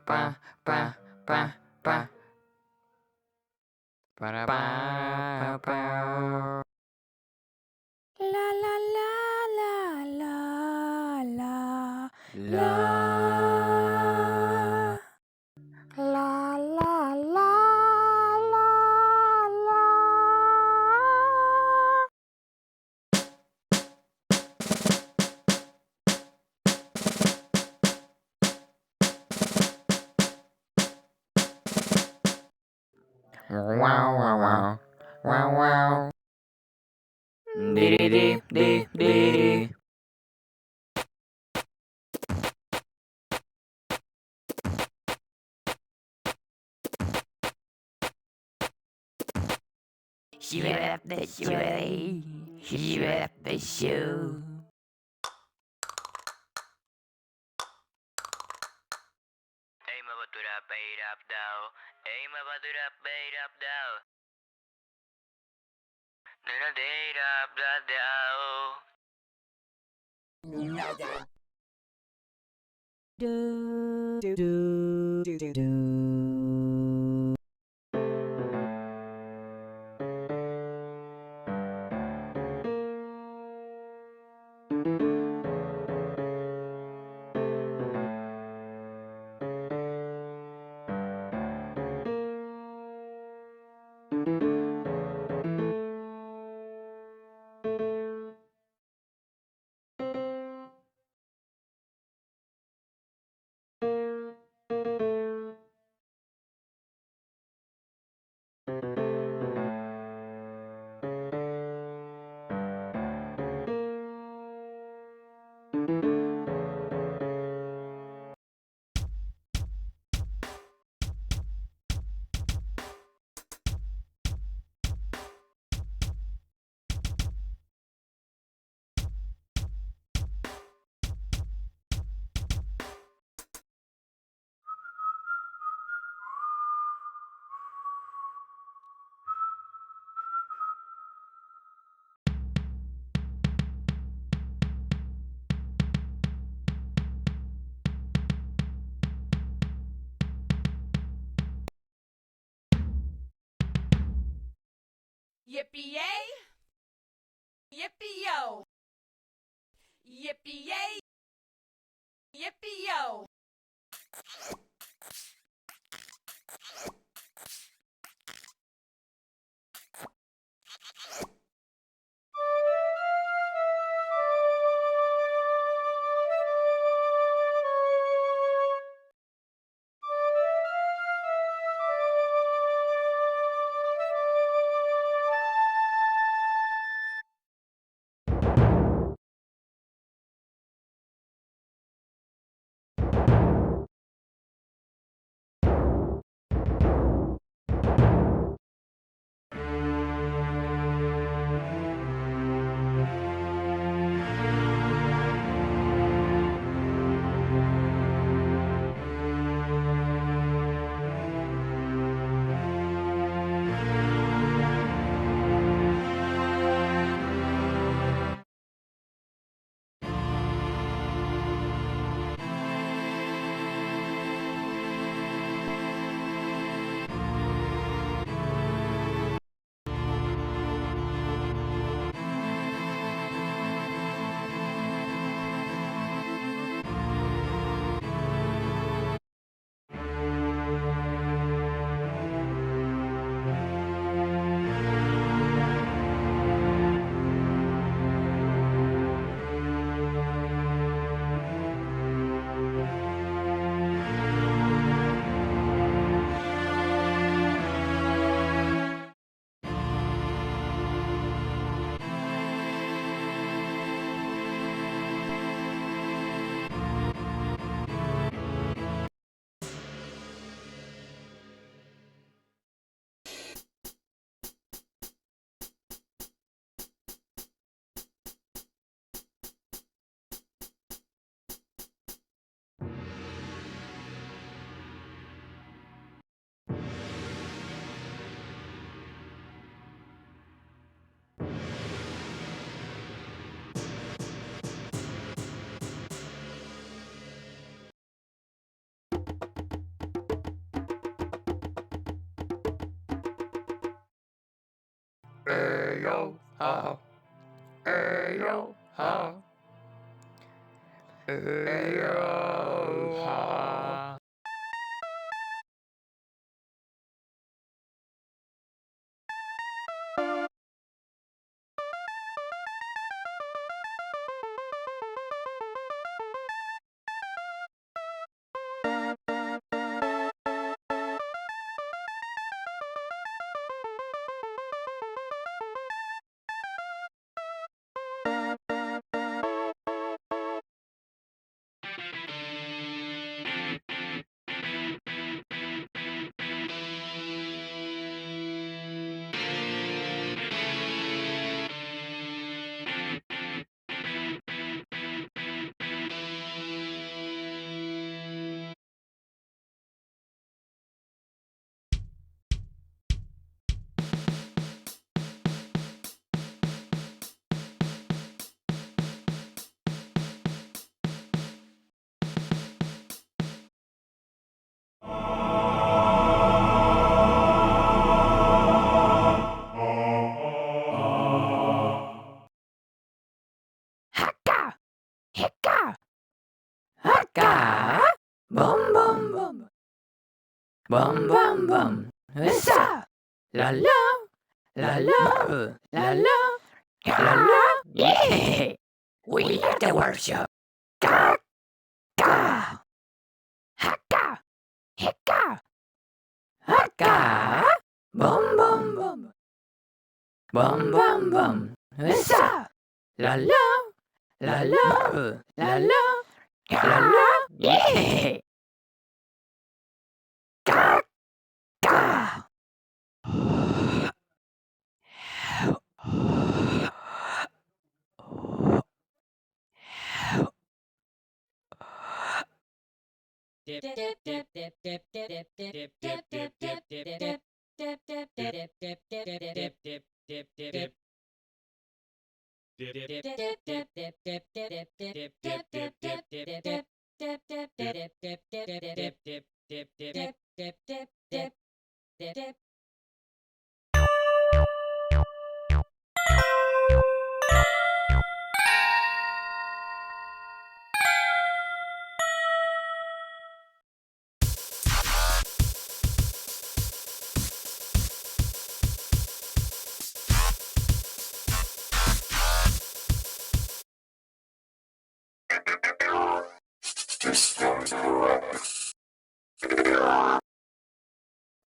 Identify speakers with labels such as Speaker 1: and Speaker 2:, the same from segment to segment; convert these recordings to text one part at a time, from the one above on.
Speaker 1: pa pa pa pa para pa pa.
Speaker 2: La la la la la la
Speaker 1: La
Speaker 2: la la la la la.
Speaker 1: wow wow wow wow wow. Dee dee dee dee.
Speaker 3: She wrapped the shoe. She wrapped the shoe. Hey, mabatura paid up daw. Hey, mabatura paid up daw. Nana date up da daw.
Speaker 2: Do do do do do.
Speaker 4: Yippee-yay! Yippee-yo! Yippee-yay! Yippee-yo!
Speaker 1: Ayo, ha. Ayo, ha. Ayo, ha.
Speaker 2: Haka, hika, haka. Bum bum bum. Bum bum bum. Hussa. La la. La la. La la. La la. Yeah. We at the workshop. Ka. Ka. Haka. Hika. Haka. Bum bum bum. Bum bum bum. Hussa. La la. La la. La la. La la. Yeah. Ka. Ka.
Speaker 4: Systems correct.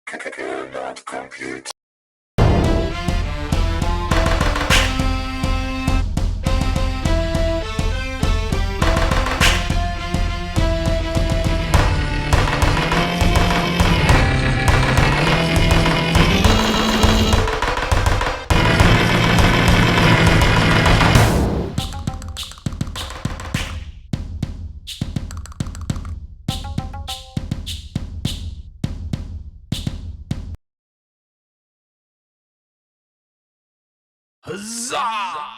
Speaker 4: Cannot compute.
Speaker 1: Huzzah!